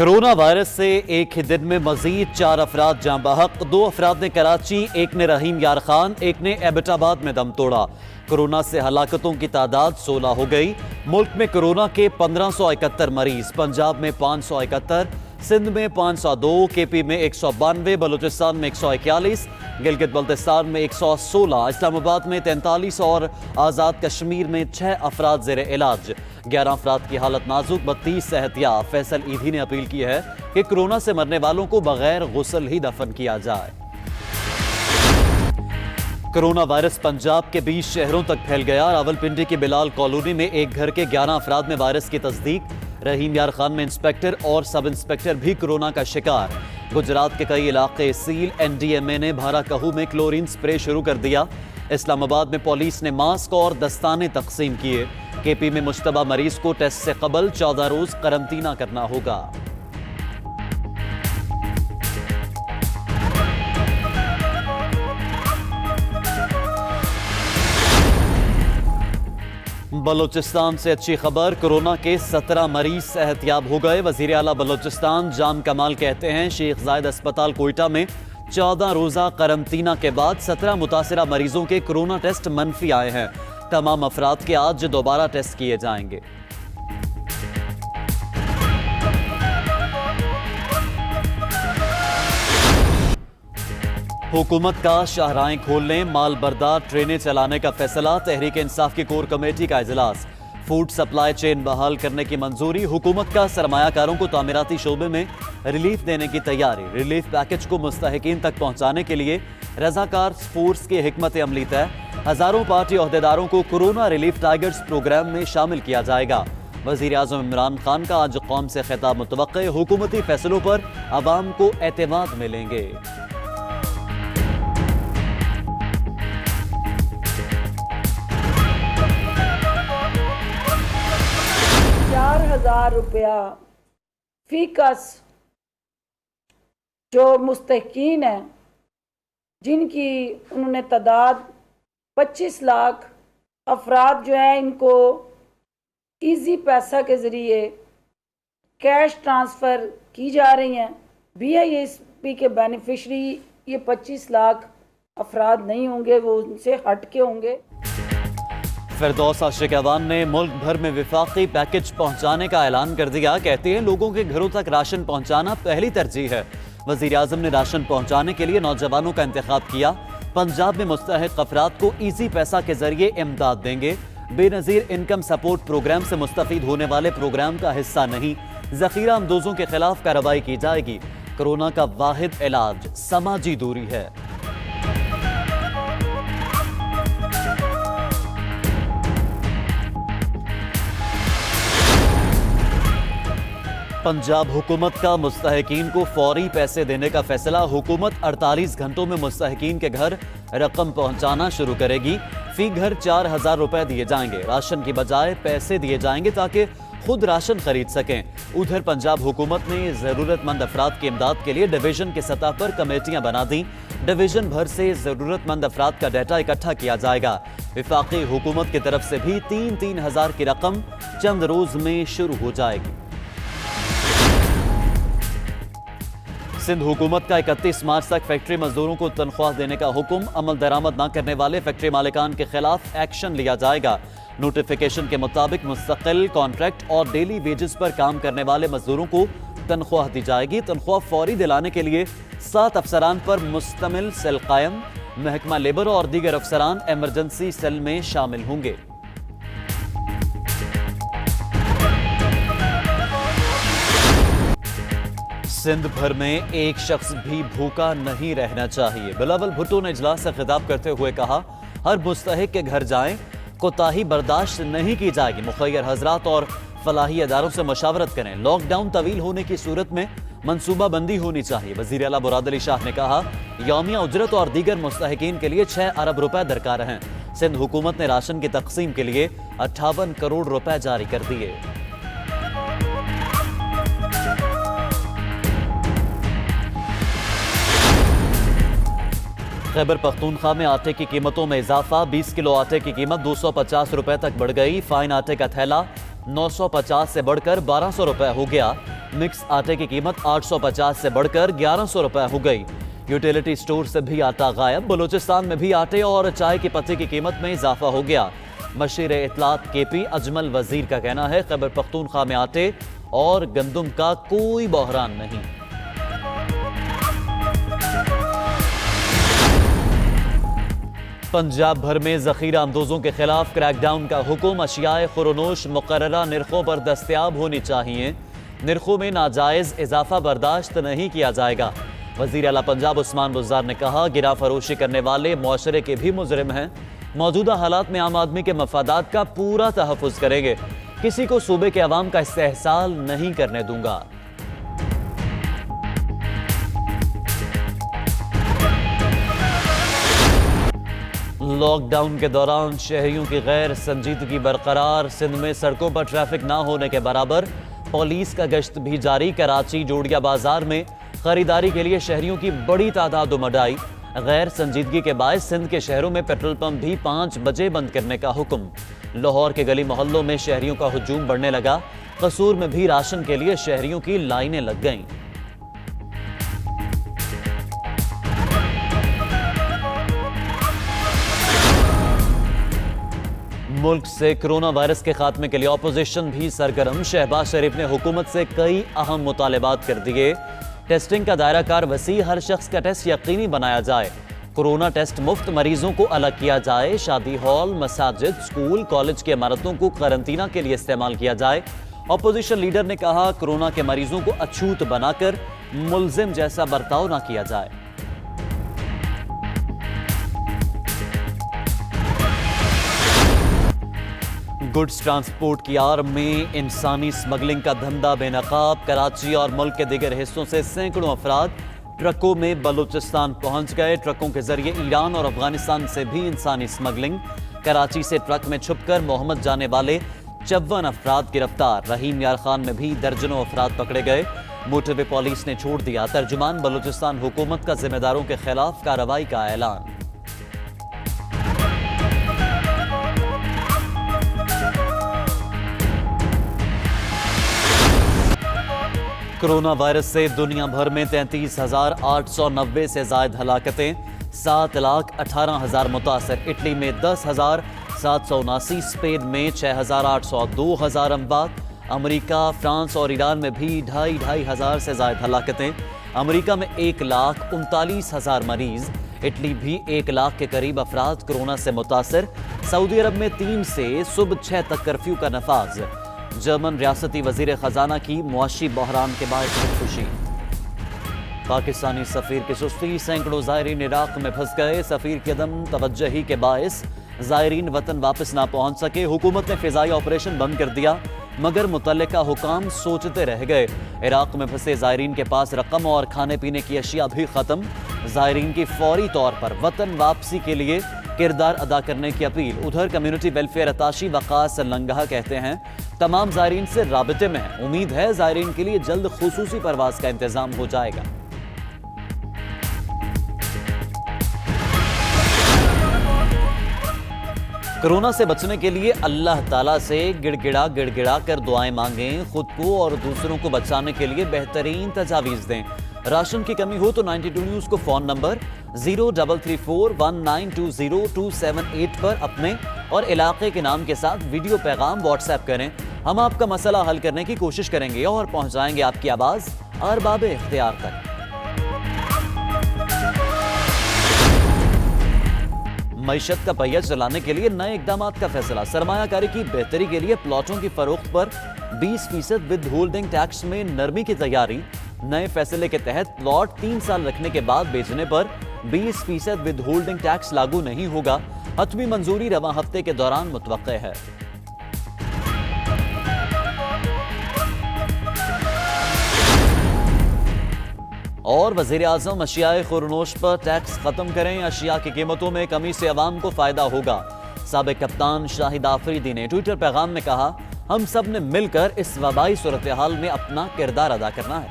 Corona virus से एक ही दिन में मजीद 4 अफराद जाँ बहक। 2 अफराद ने कराची, एक ने रहीम यार खान, एक ने एबटाबाद में दम तोड़ा। कोरोना से हलाकतों की तादाद 16 हो गई। मुल्क में कोरोना के 1571 मरीज, पंजाब में 571, सिंध में 502, केपी में 192, बलूचिस्तान में 141, गिलगित बल्तिस्तान में 116, इस्लामाबाद में 43 और आज़ाद कश्मीर में 6 अफराद ज़ेर इलाज। 11 अफराद की हालत नाजुक, 32 एहतियात। फैसल ईदी ने अपील की है कि कोरोना से मरने वालों को बगैर गुस्ल ही दफन किया जाए। कोरोना वायरस पंजाब के 20 शहरों तक फैल गया। रावलपिंडी की बिलाल कॉलोनी में एक घर के 11 अफराद में वायरस की तस्दीक। रहीम यार खान में इंस्पेक्टर और सब इंस्पेक्टर भी कोरोना का शिकार। गुजरात के कई इलाके सील। एनडीएमए ने भाराकहू में क्लोरीन स्प्रे शुरू कर दिया। इस्लामाबाद में पुलिस ने मास्क और दस्ताने तकसीम किए। केपी में मुश्तबा मरीज को टेस्ट से कबल 14 रोज करंतना करना होगा। बलूचिस्तान से अच्छी खबर, कोरोना के 17 मरीज सेहतयाब हो गए। वजीर आला बलूचिस्तान जाम कमाल कहते हैं शेख जायद अस्पताल कोयटा में 14 रोजा करंतना के बाद 17 मुतासिरा मरीजों के कोरोना टेस्ट मनफी आए हैं। तमाम अफराद के आज दोबारा टेस्ट किए जाएंगे। हुकूमत का शाहराहें खोलने, माल बरदार ट्रेनें चलाने का फैसला। तहरीक इंसाफ की कोर कमेटी का इजलास। फूड सप्लाई चेन बहाल करने की मंजूरी। हुकूमत का सरमायाकारों को तामीराती शोबे में रिलीफ देने की तैयारी। रिलीफ पैकेज को मुस्तहिकीन तक पहुंचाने के लिए रजाकार फोर्स की हिकमत अमली तय। हजारों पार्टी ओहदेदारों को कोरोना रिलीफ टाइगर्स प्रोग्राम में शामिल किया जाएगा। वजीर आजम इमरान खान का आज कौम से खिताब मुतवक्के। हुकूमती फैसलों पर अवाम को एतमाद मिलेंगे। 4,000 रुपया फी कस जो मुस्तहिकीन है, जिनकी उन्होंने तादाद 25 लाख अफराद जो है, इनको इजी पैसा के ज़रिए कैश ट्रांसफ़र की जा रही हैं। BISP के बेनिफिशरी ये 25 लाख अफराद नहीं होंगे, वो उनसे हट के होंगे। फिरदौस आशिकवान ने मुल्क भर में विफाकी पैकेज पहुंचाने का ऐलान कर दिया। कहते हैं लोगों के घरों तक राशन पहुंचाना पहली तरजीह है। वजीर आजम ने राशन पहुंचाने के लिए नौजवानों का इंतखाब किया। पंजाब में मुस्तहिक अफराद को इजी पैसा के जरिए इमदाद देंगे। बेनजीर इनकम सपोर्ट प्रोग्राम से मुस्तफीद होने वाले प्रोग्राम का हिस्सा नहीं। जखीरा अंदोजों के खिलाफ कार्रवाई की जाएगी। कोरोना का वाहिद इलाज समाजी दूरी है। पंजाब हुकूमत का मुस्तहिकीन को फौरी पैसे देने का फैसला। हुकूमत 48 घंटों में मुस्तहिकीन के घर रकम पहुंचाना शुरू करेगी। फी घर 4,000 रुपए दिए जाएंगे। राशन की बजाय पैसे दिए जाएंगे ताकि खुद राशन खरीद सकें। उधर पंजाब हुकूमत ने ज़रूरतमंद अफराद की इमदाद के लिए डिवीजन की सतह पर कमेटियां बना दी। डिवीजन भर से ज़रूरतमंद अफराद का डाटा इकट्ठा किया जाएगा। विफाकी हुकूमत की तरफ से भी 3-3 हज़ार की रकम चंद रोज में शुरू हो जाएगी। सिंध हुकूमत का 31 मार्च तक फैक्ट्री मजदूरों को तनख्वाह देने का हुक्म। अमल दरामद न करने वाले फैक्ट्री मालिकान के खिलाफ एक्शन लिया जाएगा। नोटिफिकेशन के मुताबिक मुस्तकिल कॉन्ट्रैक्ट और डेली वेजेस पर काम करने वाले मजदूरों को तनख्वाह दी जाएगी। तनख्वाह फौरी दिलाने के लिए 7 अफसरान पर मुश्तमिल सेल कायम। महकमा लेबर और दीगर अफसरान एमरजेंसी सेल में शामिल होंगे। सिंध भर में एक शख्स भी भूखा नहीं रहना चाहिए। बिलावल भुट्टो ने इजलास से खिताब करते हुए कहा, हर मुस्तहिक के घर जाएं, कोताही बर्दाश्त नहीं की जाएगी। मुखय्यर हजरात और फलाही अदारों से मशावरत करें। लॉकडाउन तवील होने की सूरत में मनसूबा बंदी होनी चाहिए। वजीर आला मुराद अली शाह ने कहा, यौमिया उजरत और दीगर मुस्तहिकीन के लिए 6 अरब रुपए दरकार हैं। सिंध हुकूमत ने राशन की तकसीम के लिए 58 करोड़ रुपए जारी कर दिए। खैबर पख्तूनख्वा में आटे की कीमतों में इजाफा। 20 किलो आटे की कीमत 250 रुपए तक बढ़ गई। फाइन आटे का थैला 950 से बढ़कर 1200 रुपए हो गया। मिक्स आटे की कीमत 850 से बढ़कर 1100 रुपए हो गई। यूटिलिटी स्टोर से भी आटा गायब। बलूचिस्तान में भी आटे और चाय की पत्ती की कीमत में इजाफा हो गया। मशीर इत्तलात केपी अजमल वजीर का कहना है, खैबर पख्तूनख्वा में आटे और गंदुम का कोई बहरान नहीं। पंजाब भर में जखीरा अंदोजों के खिलाफ क्रैकडाउन का हुक्म। अशियाए खुरनोश मुकर्ररा निर्खों पर दस्तयाब होनी चाहिए। निर्खों में नाजायज इजाफा बर्दाश्त नहीं किया जाएगा। वजीर आला पंजाब उस्मान बुज़दार ने कहा, गिरा फरोशी करने वाले मुआशरे के भी मुजरिम हैं। मौजूदा हालात में आम आदमी के मफादात का पूरा तहफ़्फ़ुज़ करेंगे। किसी को सूबे के अवाम का इस्तेहसाल नहीं करने दूंगा। लॉकडाउन के दौरान शहरियों की गैर संजीदगी बरकरार। सिंध में सड़कों पर ट्रैफिक ना होने के बराबर। पुलिस का गश्त भी जारी। कराची जोड़िया बाजार में खरीदारी के लिए शहरियों की बड़ी तादाद उमड़ आई। गैर संजीदगी के बायस सिंध के शहरों में पेट्रोल पंप भी 5 बजे बंद करने का हुक्म। लाहौर के गली मोहल्लों में शहरियों का हुजूम बढ़ने लगा। कसूर में भी राशन के लिए शहरियों की लाइनें लग गईं। मुल्क से कोरोना वायरस के खात्मे के लिए ऑपोजिशन भी सरगर्म। शहबाज शरीफ ने हुकूमत से कई अहम मुतालबात कर दिए। टेस्टिंग का दायरा कार वसी, हर शख्स का टेस्ट यकीनी बनाया जाए। कोरोना टेस्ट मुफ्त, मरीजों को अलग किया जाए। शादी हॉल, मसाजिद, स्कूल, कॉलेज की इमारतों को क्वारंटीना के लिए इस्तेमाल किया जाए। ऑपोजिशन लीडर ने कहा, कोरोना के मरीजों को अछूत बनाकर मुल्जिम जैसा बर्ताव ना किया जाए। गुड्स ट्रांसपोर्ट की आड़ में इंसानी स्मगलिंग का धंधा बेनकाब। कराची और मुल्क के दीगर हिस्सों से सैकड़ों अफराद ट्रकों में बलूचिस्तान पहुंच गए। ट्रकों के जरिए ईरान और अफगानिस्तान से भी इंसानी स्मगलिंग। कराची से ट्रक में छुपकर मोहम्मद जाने वाले 54 अफराद गिरफ्तार। रहीम यार खान में भी दर्जनों अफराद पकड़े गए। मोटरवे पुलिस ने छोड़ दिया। तर्जुमान बलूचिस्तान हुकूमत का जिम्मेदारों के खिलाफ कार्रवाई का ऐलान। कोरोना वायरस से दुनिया भर में 33,890 से ज्यादा हलाकतें। 7,18,000 मुतासर। इटली में 10,779, स्पेन में 6,800, 2,000 अमवात। अमेरिका, फ्रांस और ईरान में भी 2,500 से ज्यादा हलाकतें। अमेरिका में 1,39,000 मरीज। इटली भी 1 लाख के करीब अफराद कोरोना से मुतासर। सऊदी अरब में 3 से सुबह 6 तक कर्फ्यू का नफाज। जर्मन रियासती वजीर खजाना की मुआशी बहरान के बाद खुदकुशी। पाकिस्तानी सफीर की सुस्ती, सैकड़ों ज़ायरीन इराक में फंस गए। सफीर की अदम तवज्जही के बायस ज़ायरीन वतन वापस ना पहुंच सके। हुकूमत ने फिजाई ऑपरेशन बंद कर दिया, मगर मुतल्लिका हुकाम सोचते रह गए। इराक में फंसे ज़ायरीन के पास रकम और खाने पीने की अशिया भी ख़त्म। ज़ायरीन की फौरी तौर पर वतन वापसी के लिए किरदार अदा करने की अपील। उधर कम्युनिटी वेलफेयर अताशी वकास लंगहा कहते हैं, तमाम ज़ायरीन से राबिते में हैं। उम्मीद है ज़ायरीन के लिए जल्द खुसूसी परवाज का इंतजाम हो जाएगा। कोरोना से बचने के लिए अल्लाह ताला से गिड़गिड़ा कर दुआएं मांगें। खुद को और दूसरों को बचाने के लिए बेहतरीन तजावीज़ दें। राशन की कमी हो तो 92 न्यूज़ को फ़ोन नंबर 0334192027 पर अपने और इलाके के नाम के साथ वीडियो पैगाम व्हाट्सएप करें। हम आपका मसला हल करने की कोशिश करेंगे और पहुंचाएंगे आपकी आवाज़ अरबाब इख्तियार तक। मईशत का पहिया चलाने के लिए नए इकदाम का फैसला। सरमायाकारी की बेहतरी के लिए प्लॉटों की फरोख्त पर 20% विद होल्डिंग टैक्स में नरमी की तैयारी। नए फैसले के तहत प्लॉट 3 साल रखने के बाद बेचने पर 20% विद होल्डिंग टैक्स लागू नहीं होगा। हतमी मंजूरी रवां हफ्ते के दौरान मुतवक्के है। और वज़ीर आज़म अशियाए खुरनोश पर टैक्स खत्म करें। अशिया की कीमतों में कमी से अवाम को फायदा होगा। साबिक कप्तान शाहिद आफरीदी ने ट्विटर पैगाम में कहा, हम सब ने मिलकर इस वबाई सूरत हाल में अपना किरदार अदा करना है।